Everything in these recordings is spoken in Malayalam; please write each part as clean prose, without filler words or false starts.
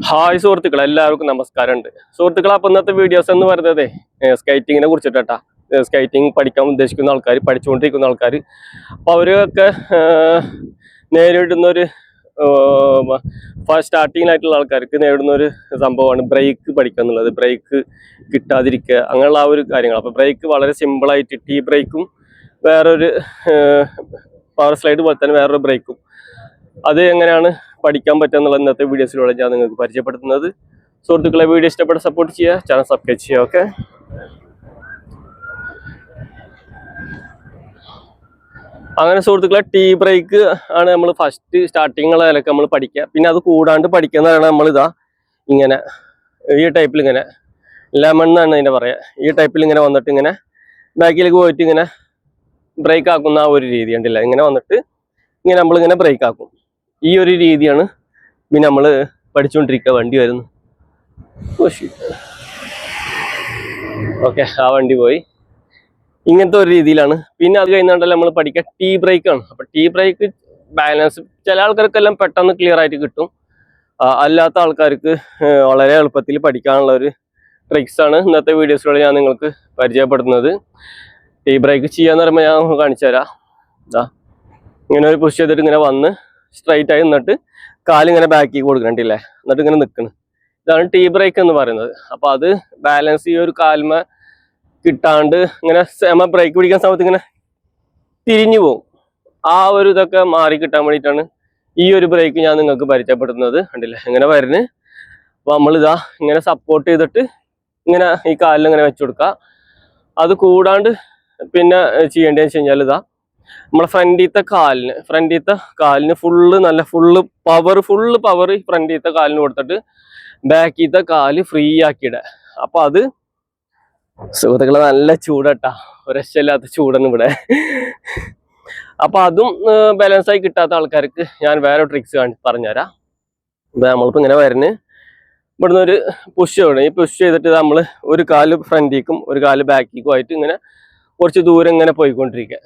ഹായ് സുഹൃത്തുക്കളെ, എല്ലാവർക്കും നമസ്കാരമുണ്ട്. സുഹൃത്തുക്കളെ, അപ്പം ഇന്നത്തെ വീഡിയോസ് എന്ന് പറയുന്നത് സ്കൈറ്റിങ്ങിനെ കുറിച്ചിട്ടാ. സ്കൈറ്റിങ് പഠിക്കാൻ ഉദ്ദേശിക്കുന്ന ആൾക്കാർ, പഠിച്ചുകൊണ്ടിരിക്കുന്ന ആൾക്കാർ, അപ്പോൾ അവരൊക്കെ നേരിടുന്നൊരു സ്റ്റാർട്ടിങ്ങിലായിട്ടുള്ള ആൾക്കാർക്ക് നേരിടുന്ന ഒരു സംഭവമാണ് ബ്രേക്ക് പഠിക്കുക എന്നുള്ളത്. ബ്രേക്ക് കിട്ടാതിരിക്കുക, അങ്ങനെയുള്ള ആ ഒരു കാര്യങ്ങൾ. അപ്പോൾ ബ്രേക്ക് വളരെ സിമ്പിളായിട്ട് ടീ ബ്രേക്കും വേറൊരു പവർ സ്ലൈഡ് പോലെ തന്നെ വേറൊരു ബ്രേക്കും, അത് എങ്ങനെയാണ് പഠിക്കാൻ പറ്റുക എന്നുള്ള ഇന്നത്തെ വീഡിയോസിലൂടെ ഞാൻ നിങ്ങൾക്ക് പരിചയപ്പെടുത്തുന്നത്. സുഹൃത്തുക്കളെ, വീഡിയോ ഇഷ്ടപ്പെട്ട സപ്പോർട്ട് ചെയ്യുക, ചാനൽ സബ്സ്ക്രൈബ് ചെയ്യുക. ഓക്കെ, അങ്ങനെ സുഹൃത്തുക്കളെ, ടീ ബ്രേക്ക് ആണ് നമ്മൾ ഫസ്റ്റ് സ്റ്റാർട്ടിങ്ങുള്ളതിലൊക്കെ നമ്മൾ പഠിക്കുക. പിന്നെ അത് കൂടാണ്ട് പഠിക്കുന്നതാണ് നമ്മളിതാ ഇങ്ങനെ ഈ ടൈപ്പിൽ ഇങ്ങനെ ലെമൺ എന്നാണ് അതിൻ്റെ പറയുക. ഈ ടൈപ്പിൽ ഇങ്ങനെ വന്നിട്ട് ഇങ്ങനെ ബാക്കിലേക്ക് പോയിട്ട് ഇങ്ങനെ ബ്രേക്ക് ആക്കുന്ന ആ ഒരു രീതി ഉണ്ടല്ല, ഇങ്ങനെ വന്നിട്ട് ഇങ്ങനെ നമ്മളിങ്ങനെ ബ്രേക്ക് ആക്കും. ഈ ഒരു രീതിയാണ് പിന്നെ നമ്മൾ പഠിച്ചുകൊണ്ടിരിക്കുക. വണ്ടി വരുന്നു. ഓക്കെ, ആ വണ്ടി പോയി. ഇങ്ങനത്തെ ഒരു രീതിയിലാണ്. പിന്നെ അത് കഴിഞ്ഞാണ്ടല്ലോ നമ്മൾ പഠിക്കുക ടീ ബ്രേക്കാണ്. അപ്പം ടീ ബ്രേക്ക് ബാലൻസ് ചില ആൾക്കാർക്കെല്ലാം പെട്ടെന്ന് ക്ലിയർ ആയിട്ട് കിട്ടും. അല്ലാത്ത ആൾക്കാർക്ക് വളരെ എളുപ്പത്തിൽ പഠിക്കാനുള്ള ഒരു ട്രിക്സാണ് ഇന്നത്തെ വീഡിയോസിലൂടെ ഞാൻ നിങ്ങൾക്ക് പരിചയപ്പെടുത്തുന്നത്. ടീ ബ്രേക്ക് ചെയ്യാന്ന് പറയുമ്പോൾ ഞാൻ കാണിച്ചു തരാം. ഇങ്ങനെ ഒരു പുഷ് ചെയ്തിട്ട് ഇങ്ങനെ വന്ന് സ്ട്രൈറ്റ് ആയി നിന്നിട്ട് കാലിങ്ങനെ ബാക്കിൽ കൊടുക്കണ്ടില്ലേ, എന്നിട്ട് ഇങ്ങനെ നിൽക്കണം. ഇതാണ് ടീ ബ്രേക്ക് എന്ന് പറയുന്നത്. അപ്പോൾ അത് ബാലൻസ് ഈ ഒരു കാൽമ കിട്ടാണ്ട് ഇങ്ങനെ നമ്മൾ ബ്രേക്ക് പിടിക്കുന്ന സമയത്ത് ഇങ്ങനെ തിരിഞ്ഞു പോകും. ആ ഒരു ഇതൊക്കെ മാറി കിട്ടാൻ വേണ്ടിയിട്ടാണ് ഈ ഒരു ബ്രേക്ക് ഞാൻ നിങ്ങൾക്ക് പരിചയപ്പെടുത്തുന്നത്. കണ്ടില്ലേ, ഇങ്ങനെ വരുന്നു. അപ്പോൾ നമ്മളിതാ ഇങ്ങനെ സപ്പോർട്ട് ചെയ്തിട്ട് ഇങ്ങനെ ഈ കാലിൽ ഇങ്ങനെ വെച്ച് കൊടുക്കുക. അത് കൂടാണ്ട് പിന്നെ ചെയ്യേണ്ടതെന്ന് വെച്ച് കഴിഞ്ഞാൽ ഇതാ നമ്മളെ ഫ്രണ്ടിലത്തെ കാലിന് ഫുള്ള് പവർ ഫ്രണ്ടിലത്തെ കാലിന് കൊടുത്തിട്ട് ബാക്കിലത്തെ കാല് ഫ്രീ ആക്കിയിടുക. അപ്പൊ അത് സുഹൃത്തുക്കളെ നല്ല ചൂടട്ടാ, ഒരക്ഷയില്ലാത്ത ചൂടാണ് ഇവിടെ. അപ്പൊ അതും ബാലൻസ് ആയി കിട്ടാത്ത ആൾക്കാർക്ക് ഞാൻ വേറെ ട്രിക്സ് പറഞ്ഞുതരാം. നമ്മളിപ്പോ ഇങ്ങനെ വരുന്ന ഇവിടുന്ന് ഒരു പുഷ് ചെയ്യണം. ഈ പുഷ് ചെയ്തിട്ട് നമ്മൾ ഒരു കാല് ഫ്രണ്ടിലേക്കും ഒരു കാല് ബാക്കിലേക്കും ആയിട്ട് ഇങ്ങനെ കുറച്ച് ദൂരം ഇങ്ങനെ പോയിക്കൊണ്ടിരിക്കുക.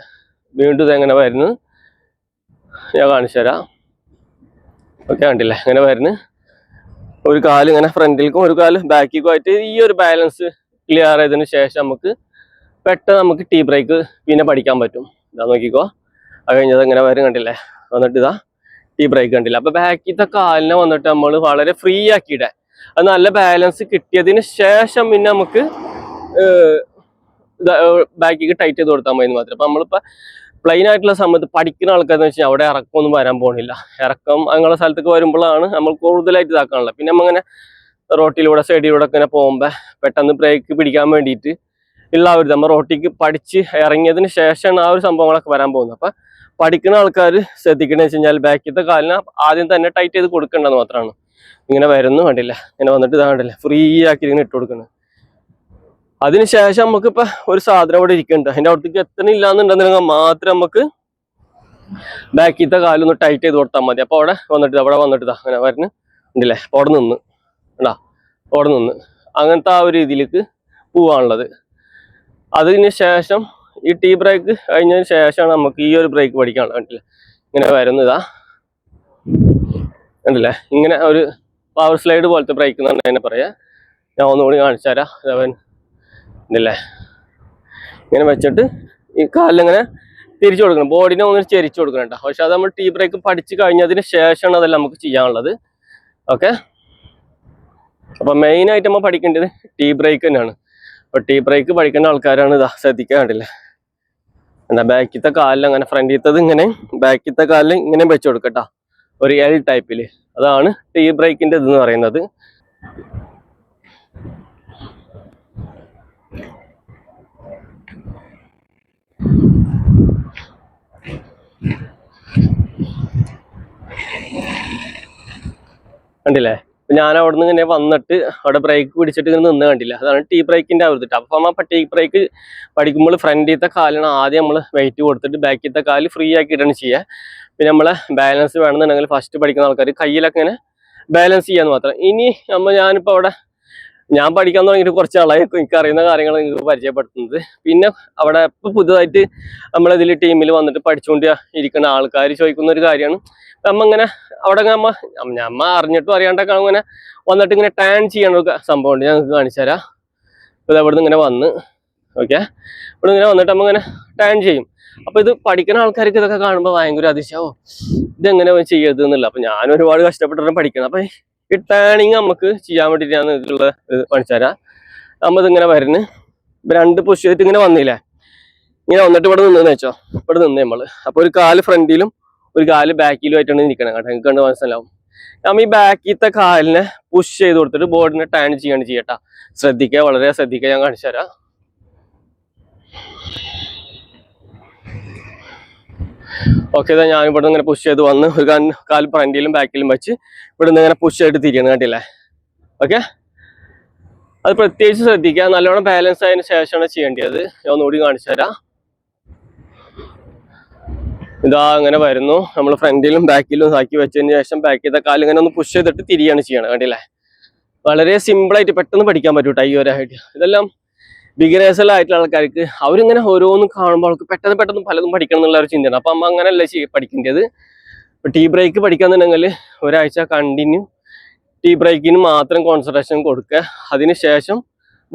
വീണ്ടും ഇതെങ്ങനെ വരുന്നു ഞാൻ കാണിച്ചു തരാം. ഓക്കെ, കണ്ടില്ലേ, ഇങ്ങനെ വരുന്നു. ഒരു കാല് ഇങ്ങനെ ഫ്രണ്ടിലേക്കും ഒരു കാല് ബാക്കിലേക്കും ആയിട്ട് ഈ ഒരു ബാലൻസ് ക്ലിയർ ചെയ്തതിന് ശേഷം നമുക്ക് ടീ ബ്രേക്ക് പിന്നെ പഠിക്കാൻ പറ്റും. ഇതാ നോക്കിക്കോ, അത് കഴിഞ്ഞത് ഇങ്ങനെ വരും. കണ്ടില്ലേ, വന്നിട്ട് ഇതാ ടീ ബ്രേക്ക് കണ്ടില്ല. അപ്പൊ ബാക്കിലത്തെ കാലിനെ വന്നിട്ട് നമ്മൾ വളരെ ഫ്രീ ആക്കിയിടേ. അത് നല്ല ബാലൻസ് കിട്ടിയതിന് ശേഷം പിന്നെ നമുക്ക് ബാക്കിക്ക് ടൈറ്റ് ചെയ്ത് കൊടുത്താൽ മതി മാത്രം. അപ്പൊ നമ്മളിപ്പോ പ്ലെയിൻ ആയിട്ടുള്ള സമയത്ത് പഠിക്കുന്ന ആൾക്കാരെന്ന് വെച്ചാൽ അവിടെ ഇറക്കമൊന്നും വരാൻ പോകണില്ല. ഇറക്കം അങ്ങനെയുള്ള സ്ഥലത്തേക്ക് വരുമ്പോഴാണ് നമ്മൾ കൂടുതലായിട്ട് ഇതാക്കാനുള്ളത്. പിന്നെ നമ്മങ്ങനെ റോട്ടിലൂടെ സൈഡിലൂടെ ഒക്കെ ഇങ്ങനെ പോകുമ്പോൾ പെട്ടെന്ന് ബ്രേക്ക് പിടിക്കാൻ വേണ്ടിയിട്ട് ഉള്ള ഒരു നമ്മൾ റോട്ടിക്ക് പഠിച്ച് ഇറങ്ങിയതിന് ശേഷമാണ് ആ ഒരു സംഭവങ്ങളൊക്കെ വരാൻ പോകുന്നത്. അപ്പൊ പഠിക്കുന്ന ആൾക്കാർ ശ്രദ്ധിക്കണമെന്ന് വെച്ച് കഴിഞ്ഞാൽ ബാക്കിലത്തെ കാലിന് ആദ്യം തന്നെ ടൈറ്റ് ചെയ്ത് കൊടുക്കേണ്ടത് മാത്രമാണ്. ഇങ്ങനെ വരുന്നു, കണ്ടില്ല, ഇങ്ങനെ വന്നിട്ട് ഇതാ കണ്ടില്ല, ഫ്രീ ആക്കി ഇങ്ങനെ ഇട്ട് കൊടുക്കുന്നത്. അതിനുശേഷം നമുക്കിപ്പോൾ ഒരു സാധനം ഇവിടെ ഇരിക്കുന്നുണ്ട്, അതിൻ്റെ അവിടത്തേക്ക് എത്തണില്ല എന്നുണ്ടെന്നുണ്ടെങ്കിൽ മാത്രം നമുക്ക് ബാക്കിലത്തെ കാലൊന്ന് ടൈറ്റ് ചെയ്ത് കൊടുത്താൽ മതി. അപ്പോൾ അവിടെ വന്നിട്ട് ഇതാ അങ്ങനെ വരുന്നു, ഉണ്ടല്ലേ. അപ്പോൾ അവിടെ നിന്ന് അങ്ങനത്തെ ആ ഒരു രീതിയിലേക്ക് പോവാനുള്ളത്. അതിന് ശേഷം ഈ ടീ ബ്രേക്ക് കഴിഞ്ഞതിന് ശേഷമാണ് നമുക്ക് ഈ ഒരു ബ്രേക്ക് പഠിക്കാനുള്ളത്. കണ്ടില്ലേ, ഇങ്ങനെ വരുന്നതാ, കണ്ടില്ലേ, ഇങ്ങനെ ഒരു പവർ സ്ലൈഡ് പോലത്തെ ബ്രേക്ക് എന്നാണ് അതിനെ പറയാ. ഞാൻ ഒന്നുകൂടി കാണിച്ചു തരാം. ഇല്ലേ, ഇങ്ങനെ വെച്ചിട്ട് ഈ കാലിലിങ്ങനെ തിരിച്ചു കൊടുക്കണം, ബോഡിനെ ഒന്ന് ചെരിച്ചു കൊടുക്കണം കേട്ടോ. പക്ഷെ അത് നമ്മൾ ടീ ബ്രേക്ക് പഠിച്ചു കഴിഞ്ഞതിന് ശേഷമാണ് അതെല്ലാം നമുക്ക് ചെയ്യാനുള്ളത്. ഓക്കെ, അപ്പൊ മെയിനായിട്ട് നമ്മൾ പഠിക്കേണ്ടത് ടീ ബ്രേക്ക് തന്നെയാണ്. അപ്പൊ ടീ ബ്രേക്ക് പഠിക്കേണ്ട ആൾക്കാരാണ് ഇതാ ശ്രദ്ധിക്കാൻ. കണ്ടില്ലേ, എന്താ ബാക്കിലത്തെ കാലിൽ അങ്ങനെ ഫ്രണ്ടിലത്തത് ഇങ്ങനെ ബാക്കിലത്തെ കാലിൽ ഇങ്ങനെ വെച്ച് കൊടുക്കട്ടോ, ഒരു എൽ ടൈപ്പില്. അതാണ് ടീ ബ്രേക്കിന്റെ ഇതെന്ന് പറയുന്നത്. കണ്ടില്ലേ, ഞാൻ അവിടെ നിന്ന് ഇങ്ങനെ വന്നിട്ട് അവിടെ ബ്രേക്ക് പിടിച്ചിട്ട് ഇങ്ങനെ നിന്ന് കണ്ടില്ല, അതാണ് ടീ ബ്രേക്കിന്റെ ആ ഒരു ഇത്. അപ്പം നമ്മൾ ടീ ബ്രേക്ക് പഠിക്കുമ്പോൾ ഫ്രണ്ടിലത്തെ കാലിന് ആദ്യം നമ്മൾ വെയിറ്റ് കൊടുത്തിട്ട് ബാക്കിലത്തെ കാല് ഫ്രീ ആക്കിയിട്ടാണ് ചെയ്യുക. പിന്നെ നമ്മളെ ബാലൻസ് വേണമെന്നുണ്ടെങ്കിൽ ഫസ്റ്റ് പഠിക്കുന്ന ആൾക്കാർ കയ്യിലൊക്കെ ഇങ്ങനെ ബാലൻസ് ചെയ്യാന്ന് മാത്രം. ഇനി ഞാനിപ്പോൾ അവിടെ ഞാൻ പഠിക്കാൻ തുടങ്ങിയിട്ട് കുറച്ച് ആളായി എനിക്ക് അറിയുന്ന കാര്യങ്ങൾ നിങ്ങൾക്ക് പരിചയപ്പെടുത്തുന്നത്. പിന്നെ അവിടെ ഇപ്പൊ പുതുതായിട്ട് നമ്മളിതിൽ ടീമിൽ വന്നിട്ട് പഠിച്ചുകൊണ്ട് ഇരിക്കുന്ന ആൾക്കാർ ചോദിക്കുന്ന ഒരു കാര്യമാണ്, നമ്മ ഇങ്ങനെ അവിടെ നമ്മ അറിഞ്ഞിട്ടും അറിയാണ്ടൊക്കെ ഇങ്ങനെ വന്നിട്ട് ഇങ്ങനെ ടാൻ ചെയ്യണ ഒരു സംഭവം ഉണ്ട്. ഞങ്ങൾക്ക് കാണിച്ചു തരാം. ഇത് അവിടെ നിന്ന് ഇങ്ങനെ വന്ന് ഓക്കെ, ഇവിടെ ഇങ്ങനെ വന്നിട്ട് നമ്മ ഇങ്ങനെ ടാൻ ചെയ്യും. അപ്പൊ ഇത് പഠിക്കുന്ന ആൾക്കാർക്ക് ഇതൊക്കെ കാണുമ്പോൾ ഭയങ്കര അതിശയോ, ഇതെങ്ങനെ ചെയ്യരുത് എന്നുള്ള. അപ്പൊ ഞാൻ ഒരുപാട് കഷ്ടപ്പെട്ടിട്ട് പഠിക്കണം. അപ്പൊ ഈ ടേണിങ് നമുക്ക് ചെയ്യാൻ വേണ്ടിയിട്ടാണ് ഇതിലുള്ള കാണിച്ചു തരാം. നമ്മ ഇതിങ്ങനെ വരുന്ന് 2 പുഷ് ചെയ്തിട്ട് ഇങ്ങനെ വന്നില്ലേ, ഇങ്ങനെ വന്നിട്ട് ഇവിടെ നിന്ന് വെച്ചോ, ഇവിടെ നിന്ന് നമ്മള് അപ്പൊ ഒരു കാല് ഫ്രണ്ടിലും ഒരു കാല് ബാക്കിലും ആയിട്ടാണ് നിൽക്കണം കേട്ടോ. നിങ്ങൾക്ക് കണ്ട് മനസ്സിലാവും. നമ്മ ഈ ബാക്കിലത്തെ കാലിനെ പുഷ് ചെയ്ത് കൊടുത്തിട്ട് ബോർഡിനെ ടേൺ ചെയ്യട്ടാ. ശ്രദ്ധിക്കുക, വളരെ ശ്രദ്ധിക്കുക. ഞാൻ കാണിച്ചു തരാം. ഓക്കെ, ഇതാ ഞാൻ ഇവിടെ ഇങ്ങനെ പുഷ് ചെയ്ത് വന്ന് ഒരു കാല് ഫ്രണ്ടിലും ബാക്കിലും വെച്ച് ഇവിടെ നിന്ന് ഇങ്ങനെ പുഷ് ചെയ്തിട്ട് തിരിയണം, കണ്ടില്ലേ? ഓക്കെ, അത് പ്രത്യേകിച്ച് ശ്രദ്ധിക്കുക. നല്ലോണം ബാലൻസ് ആയതിനു ശേഷമാണ് ചെയ്യേണ്ടത്. ഞാൻ ഒന്നുകൂടി കാണിച്ചു തരാം. ഇതാ അങ്ങനെ വരുന്നു. നമ്മൾ ഫ്രണ്ടിലും ബാക്കിലും ആക്കി വെച്ചതിന് ശേഷം ബാക്കിലത്തെ കാല് ഇങ്ങനെ ഒന്ന് പുഷ് ചെയ്തിട്ട് തിരിയാണ് ചെയ്യണം, കണ്ടില്ലേ? വളരെ സിമ്പിളായിട്ട് പെട്ടെന്ന് പഠിക്കാൻ പറ്റൂട്ടോ ഈ ഒരു ഐഡിയ. ഇതെല്ലാം ബിഗിനേഴ്സിലായിട്ടുള്ള ആൾക്കാർക്ക് അവരിങ്ങനെ ഓരോന്നും കാണുമ്പോൾ അവർക്ക് പെട്ടെന്ന് പലതും പഠിക്കണം എന്നുള്ള ഒരു ചിന്തയാണ്. അപ്പം അമ്മ അങ്ങനെയല്ല പഠിക്കേണ്ടത്. ഇപ്പം ടീ ബ്രേക്ക് പഠിക്കാന്നുണ്ടെങ്കിൽ ഒരാഴ്ച കണ്ടിന്യൂ ടീ ബ്രേക്കിന് മാത്രം കോൺസെൻട്രേഷൻ കൊടുക്കുക. അതിനുശേഷം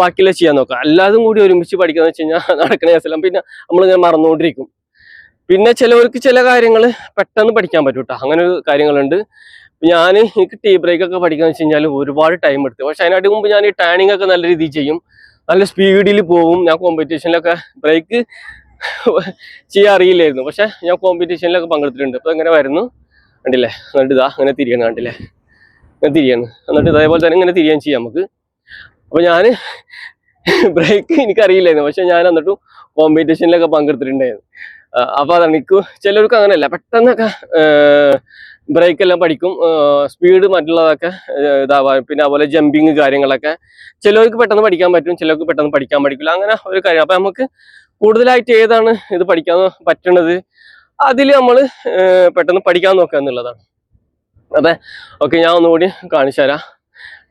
ബാക്കിയുള്ള ചെയ്യാൻ നോക്കുക. എല്ലാതും കൂടി ഒരുമിച്ച് പഠിക്കാന്ന് വെച്ച് കഴിഞ്ഞാൽ നടക്കണ കേസെല്ലാം പിന്നെ നമ്മളിങ്ങനെ മറന്നുകൊണ്ടിരിക്കും. പിന്നെ ചിലവർക്ക് ചില കാര്യങ്ങൾ പെട്ടെന്ന് പഠിക്കാൻ പറ്റൂട്ടോ, അങ്ങനെ ഒരു കാര്യങ്ങളുണ്ട്. എനിക്ക് ടീ ബ്രേക്ക് ഒക്കെ പഠിക്കാന്ന് വെച്ച് കഴിഞ്ഞാൽ ഒരുപാട് ടൈം എടുത്തു. പക്ഷെ അതിനായിട്ട് മുമ്പ് ഞാൻ ഈ ടേണിംഗ് ഒക്കെ നല്ല രീതിയിൽ ചെയ്യും, നല്ല സ്പീഡിൽ പോകും. ഞാൻ കോമ്പറ്റീഷനിലൊക്കെ ബ്രേക്ക് ചെയ്യാൻ അറിയില്ലായിരുന്നു, പക്ഷെ ഞാൻ കോമ്പറ്റീഷനിലൊക്കെ പങ്കെടുത്തിട്ടുണ്ട്. അപ്പൊ ഇങ്ങനെ വരുന്നു, കണ്ടില്ലേ? എന്നിട്ട് ഇതാ അങ്ങനെ തിരിയണം, കണ്ടില്ലേ? ഇങ്ങനെ തിരിയാണ്. എന്നിട്ട് ഇതേപോലെ തന്നെ ഇങ്ങനെ തിരിയാൻ ചെയ്യാം നമുക്ക്. അപ്പൊ ഞാൻ ബ്രേക്ക് എനിക്കറിയില്ലായിരുന്നു, പക്ഷെ ഞാൻ എന്നിട്ടും കോമ്പറ്റീഷനിലൊക്കെ പങ്കെടുത്തിട്ടുണ്ടായിരുന്നു. അപ്പൊ അതാണ് എനിക്ക് ചിലർക്ക് അങ്ങനെയല്ല, പെട്ടെന്നൊക്കെ ബ്രേക്ക് എല്ലാം പഠിക്കും, സ്പീഡ് മറ്റുള്ളതൊക്കെ ഇതാവാൻ. പിന്നെ അതുപോലെ ജമ്പിങ് കാര്യങ്ങളൊക്കെ ചിലർക്ക് പെട്ടെന്ന് പഠിക്കാൻ പറ്റും, ചിലർക്ക് പെട്ടെന്ന് പഠിക്കാൻ പഠിക്കില്ല, അങ്ങനെ ഒരു കാര്യം. അപ്പൊ നമുക്ക് കൂടുതലായിട്ട് ഏതാണ് ഇത് പഠിക്കാൻ പറ്റണത് അതിൽ നമ്മൾ പെട്ടെന്ന് പഠിക്കാൻ നോക്കുക എന്നുള്ളതാണ്. അതെ, ഓക്കെ, ഞാൻ ഒന്നുകൂടി കാണിച്ചു തരാം.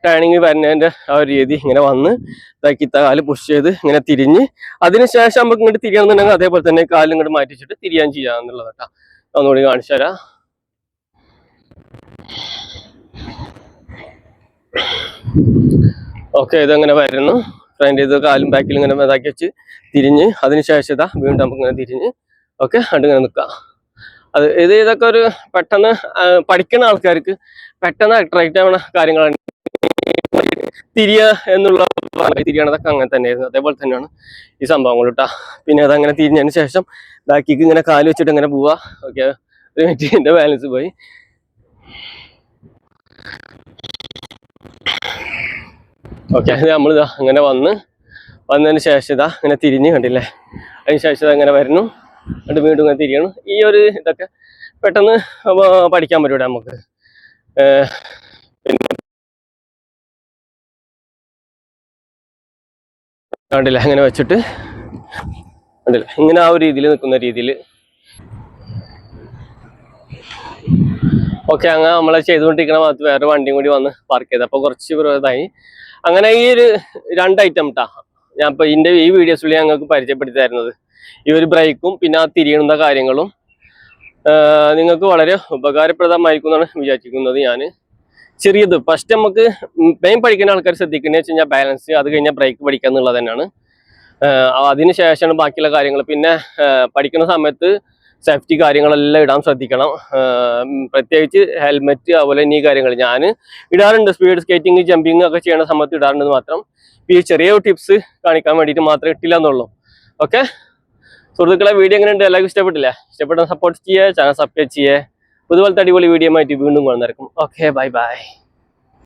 ടേണിങ് വരുന്നതിന്റെ ആ ഒരു രീതി. ഇങ്ങനെ വന്ന് ഇതാക്കിത്ത കാല് പുഷ് ചെയ്ത് ഇങ്ങനെ തിരിഞ്ഞ് അതിനുശേഷം നമുക്ക് ഇങ്ങോട്ട് തിരിയാന്നുണ്ടെങ്കിൽ അതേപോലെ തന്നെ കാലും ഇങ്ങോട്ട് മാറ്റിച്ചിട്ട് തിരിയാൻ ചെയ്യാന്നുള്ളത് കേട്ടോ. ഒന്നുകൂടി കാണിച്ചു തരാം. ഓക്കെ, ഇതങ്ങനെ വരുന്നു. ഫ്രണ്ട് ചെയ്ത് കാലും ബാക്കിലും ഇങ്ങനെ ഇതാക്കി വെച്ച് തിരിഞ്ഞ് അതിനുശേഷം ഇതാ വീണ്ടും നമുക്ക് ഇങ്ങനെ തിരിഞ്ഞ് ഓക്കെ ഇങ്ങനെ നിൽക്കാം. ഇതൊക്കെ ഒരു പെട്ടെന്ന് പഠിക്കുന്ന ആൾക്കാർക്ക് പെട്ടെന്ന് അട്രാക്റ്റ് ആവുന്ന കാര്യങ്ങളാണ്. തിരിയണതൊക്കെ അങ്ങനെ തന്നെയായിരുന്നു. അതേപോലെ തന്നെയാണ് ഈ സംഭവങ്ങൾ കേട്ടോ. പിന്നെ അതങ്ങനെ തിരിഞ്ഞതിന് ശേഷം ബാക്കിക്ക് ഇങ്ങനെ കാല് വെച്ചിട്ട് ഇങ്ങനെ പോവാ. ഓക്കെ, ഒരു മിനിറ്റ്, എന്റെ ബാലൻസ് പോയി. ഓക്കെ, നമ്മളിതാ അങ്ങനെ വന്നതിന് ശേഷം ഇതാ ഇങ്ങനെ തിരിഞ്ഞ്, കണ്ടില്ലേ? അതിന് ശേഷം അങ്ങനെ വരുന്നു, എന്നിട്ട് വീണ്ടും ഇങ്ങനെ തിരിയണം. ഈ ഒരു ഇതൊക്കെ പെട്ടെന്ന് പഠിക്കാൻ പറ്റൂടെ നമുക്ക്. കണ്ടില്ലേ? അങ്ങനെ വെച്ചിട്ട് കണ്ടില്ലേ? ഇങ്ങനെ ആ ഒരു രീതിയിൽ നിൽക്കുന്ന രീതിയിൽ. ഓക്കെ, അങ്ങനെ നമ്മളെ ചെയ്തുകൊണ്ടിരിക്കുന്ന ഭാഗത്ത് വേറെ വണ്ടിയും കൂടി വന്ന് പാർക്ക് ചെയ്ത് അപ്പൊ കുറച്ച് ഇതായി. അങ്ങനെ ഈ ഒരു 2 ഐറ്റം ട്ടാ ഞാൻ ഇപ്പൊ ഈ വീഡിയോസിൽ ഞങ്ങൾക്ക് പരിചയപ്പെടുത്തി തരുന്നത്. ഈ ഒരു ബ്രേക്കും പിന്നെ ആ തിരിയുന്ന കാര്യങ്ങളും നിങ്ങൾക്ക് വളരെ ഉപകാരപ്രദമായിരിക്കും എന്നാണ് വിചാരിക്കുന്നത്. ഞാൻ ചെറിയത് ഫസ്റ്റ് നമുക്ക് മെയിൻ പഠിക്കുന്ന ആൾക്കാർ ശ്രദ്ധിക്കുന്നത് വെച്ച് കഴിഞ്ഞാൽ ബാലൻസ്, അത് കഴിഞ്ഞാൽ ബ്രേക്ക് പഠിക്കുക എന്നുള്ളത് തന്നെയാണ്. അതിന് ശേഷമാണ് ബാക്കിയുള്ള കാര്യങ്ങൾ. പിന്നെ പഠിക്കുന്ന സമയത്ത് സേഫ്റ്റി കാര്യങ്ങളെല്ലാം ഇടാൻ ശ്രദ്ധിക്കണം. പ്രത്യേകിച്ച് ഹെൽമെറ്റ്, അതുപോലെ ഈ കാര്യങ്ങൾ ഞാൻ ഇടാറുണ്ട്. സ്പീഡ് സ്കേറ്റിംഗ്, ജമ്പിങ് ഒക്കെ ചെയ്യുന്ന സമയത്ത് ഇടാറുണ്ട് മാത്രം. ഈ ചെറിയ ടിപ്സ് കാണിക്കാൻ വേണ്ടിയിട്ട് മാത്രം ഇട്ടില്ല എന്നുള്ളൂ. ഓക്കെ സുഹൃത്തുക്കളെ, വീഡിയോ എങ്ങനെയുണ്ട്? എല്ലാവർക്കും ഇഷ്ടപ്പെട്ടില്ലേ? ഇഷ്ടപ്പെട്ട സപ്പോർട്ട് ചെയ്യുക, ചാനൽ സബ്സ്ക്രൈബ് ചെയ്യുക. ഇതുപോലത്തെ അടിപൊളി വീഡിയോ ആയിട്ട് വീണ്ടും കാണുന്നതായിരിക്കും. Okay, bye bye.